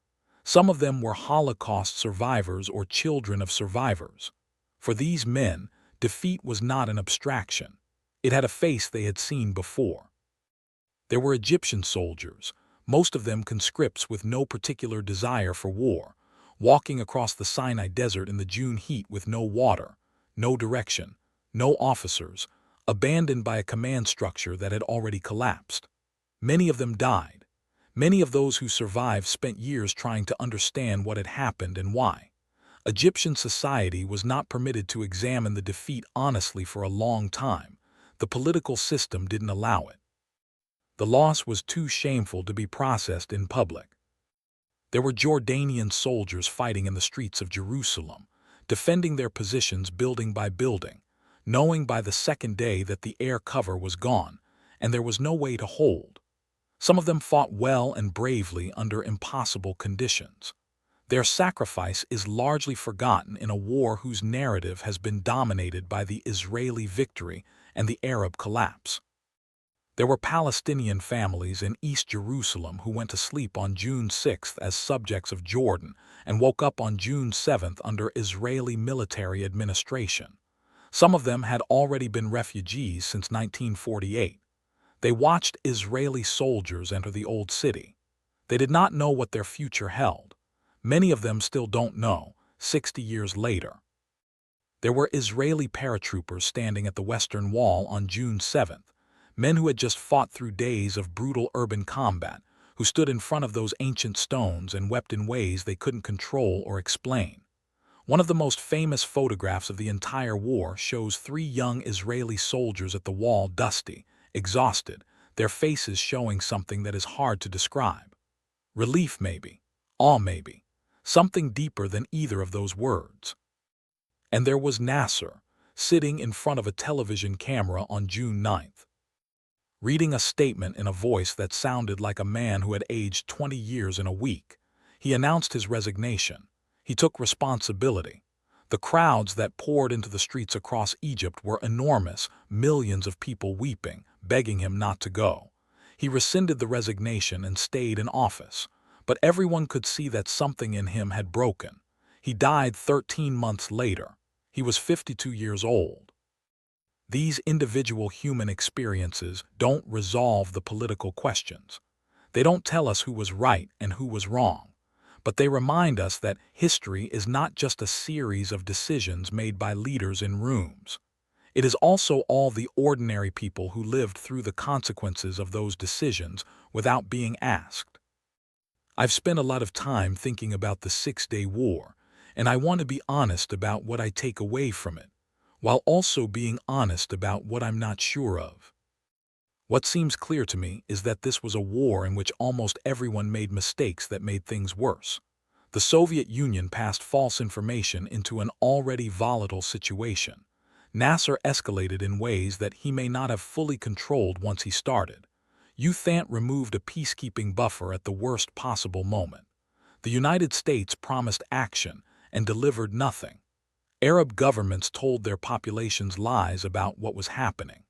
Some of them were Holocaust survivors or children of survivors. For these men, defeat was not an abstraction. It had a face they had seen before. There were Egyptian soldiers, most of them conscripts with no particular desire for war, walking across the Sinai desert in the June heat with no water, no direction, no officers, abandoned by a command structure that had already collapsed. Many of them died. Many of those who survived spent years trying to understand what had happened and why. Egyptian society was not permitted to examine the defeat honestly for a long time. The political system didn't allow it. The loss was too shameful to be processed in public. There were Jordanian soldiers fighting in the streets of Jerusalem, defending their positions building by building, knowing by the second day that the air cover was gone and there was no way to hold. Some of them fought well and bravely under impossible conditions. Their sacrifice is largely forgotten in a war whose narrative has been dominated by the Israeli victory and the Arab collapse. There were Palestinian families in East Jerusalem who went to sleep on June 6th as subjects of Jordan and woke up on June 7th under Israeli military administration. Some of them had already been refugees since 1948. They watched Israeli soldiers enter the old city. They did not know what their future held. Many of them still don't know, 60 years later. There were Israeli paratroopers standing at the Western Wall on June 7th. men who had just fought through days of brutal urban combat, who stood in front of those ancient stones and wept in ways they couldn't control or explain. One of the most famous photographs of the entire war shows 3 young Israeli soldiers at the wall, dusty, exhausted, their faces showing something that is hard to describe. Relief maybe, awe maybe, something deeper than either of those words. And there was Nasser, sitting in front of a television camera on June 9th, reading a statement in a voice that sounded like a man who had aged 20 years in a week. He announced his resignation. He took responsibility. The crowds that poured into the streets across Egypt were enormous, millions of people weeping, begging him not to go. He rescinded the resignation and stayed in office, but everyone could see that something in him had broken. He died 13 months later. He was 52 years old. These individual human experiences don't resolve the political questions. They don't tell us who was right and who was wrong, but they remind us that history is not just a series of decisions made by leaders in rooms. It is also all the ordinary people who lived through the consequences of those decisions without being asked. I've spent a lot of time thinking about the Six-Day War, and I want to be honest about what I take away from it, while also being honest about what I'm not sure of. What seems clear to me is that this was a war in which almost everyone made mistakes that made things worse. The Soviet Union passed false information into an already volatile situation. Nasser escalated in ways that he may not have fully controlled once he started. UTHANT removed a peacekeeping buffer at the worst possible moment. The United States promised action and delivered nothing. Arab governments told their populations lies about what was happening.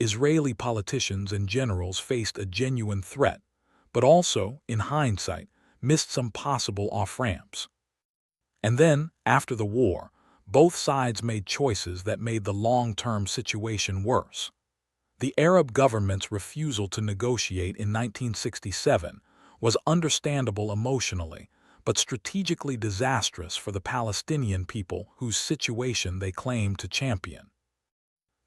Israeli politicians and generals faced a genuine threat, but also, in hindsight, missed some possible off-ramps. And then, after the war, both sides made choices that made the long-term situation worse. The Arab government's refusal to negotiate in 1967 was understandable emotionally, but strategically disastrous for the Palestinian people whose situation they claimed to champion.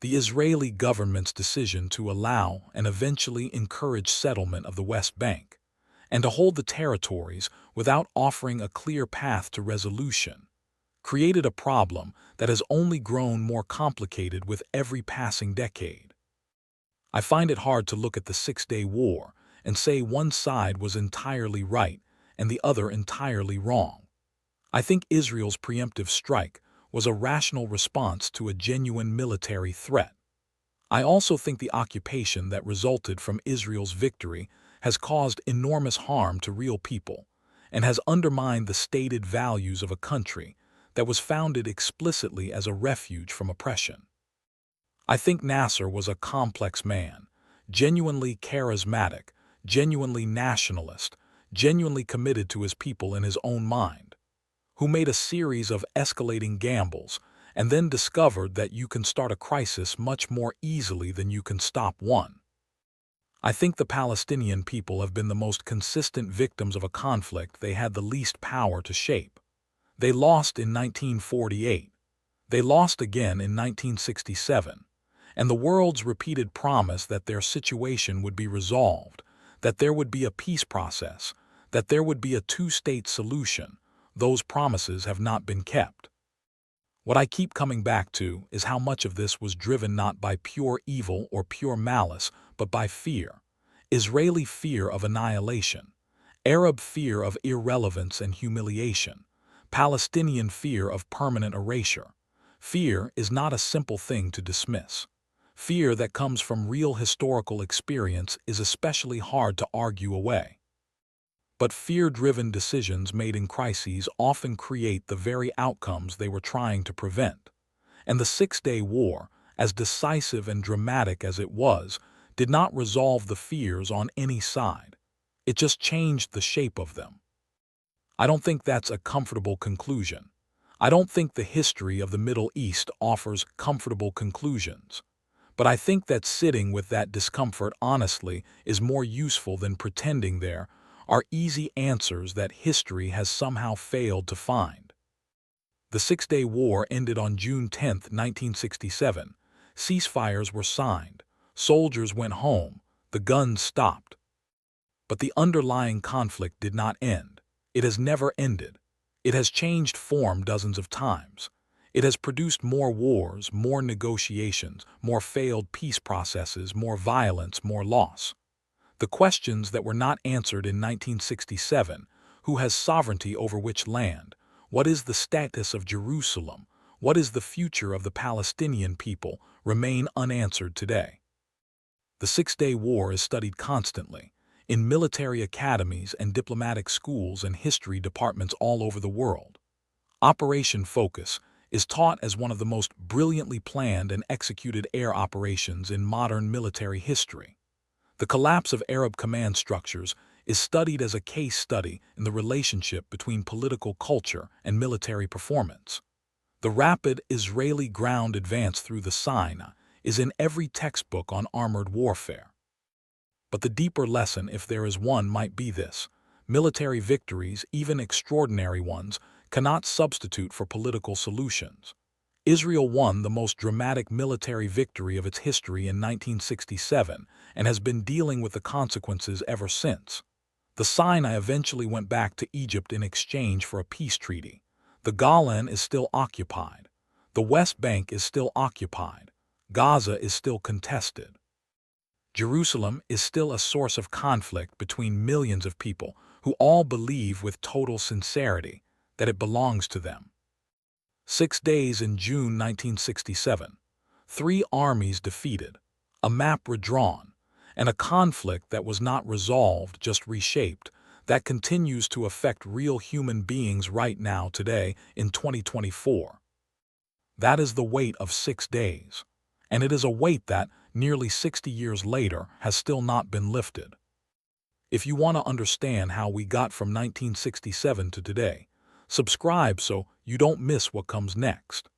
The Israeli government's decision to allow and eventually encourage settlement of the West Bank, and to hold the territories without offering a clear path to resolution, created a problem that has only grown more complicated with every passing decade. I find it hard to look at the Six-Day War and say one side was entirely right and the other entirely wrong. I think Israel's preemptive strike was a rational response to a genuine military threat. I also think the occupation that resulted from Israel's victory has caused enormous harm to real people and has undermined the stated values of a country that was founded explicitly as a refuge from oppression. I think Nasser was a complex man, genuinely charismatic, genuinely nationalist, genuinely committed to his people in his own mind, who made a series of escalating gambles and then discovered that you can start a crisis much more easily than you can stop one. I think the Palestinian people have been the most consistent victims of a conflict they had the least power to shape. They lost in 1948. They lost again in 1967. And the world's repeated promise that their situation would be resolved, that there would be a peace process, that there would be a two-state solution, those promises have not been kept. What I keep coming back to is how much of this was driven not by pure evil or pure malice, but by fear. Israeli fear of annihilation, Arab fear of irrelevance and humiliation, Palestinian fear of permanent erasure. Fear is not a simple thing to dismiss. Fear that comes from real historical experience is especially hard to argue away. But fear-driven decisions made in crises often create the very outcomes they were trying to prevent. And the Six-Day War, as decisive and dramatic as it was, did not resolve the fears on any side. It just changed the shape of them. I don't think that's a comfortable conclusion. I don't think the history of the Middle East offers comfortable conclusions. But I think that sitting with that discomfort honestly is more useful than pretending there are easy answers that history has somehow failed to find. The Six-Day War ended on June 10, 1967. Ceasefires were signed. Soldiers went home, the guns stopped. But the underlying conflict did not end. It has never ended. It has changed form dozens of times. It has produced more wars, more negotiations, more failed peace processes, more violence, more loss. The questions that were not answered in 1967, who has sovereignty over which land? What is the status of Jerusalem? What is the future of the Palestinian people? Remain unanswered today. The Six-Day War is studied constantly, in military academies and diplomatic schools and history departments all over the world. Operation Focus is taught as one of the most brilliantly planned and executed air operations in modern military history. The collapse of Arab command structures is studied as a case study in the relationship between political culture and military performance. The rapid Israeli ground advance through the Sinai is in every textbook on armored warfare. But the deeper lesson, if there is one, might be this: military victories, even extraordinary ones, cannot substitute for political solutions. Israel won the most dramatic military victory of its history in 1967 and has been dealing with the consequences ever since. The Sinai eventually went back to Egypt in exchange for a peace treaty. The Golan is still occupied. The West Bank is still occupied. Gaza is still contested. Jerusalem is still a source of conflict between millions of people who all believe with total sincerity that it belongs to them. 6 days in June 1967, 3 armies defeated, a map redrawn, and a conflict that was not resolved, just reshaped, that continues to affect real human beings right now today in 2024. That is the weight of 6 days, and it is a weight that, nearly 60 years later, has still not been lifted. If you want to understand how we got from 1967 to today, subscribe so you don't miss what comes next.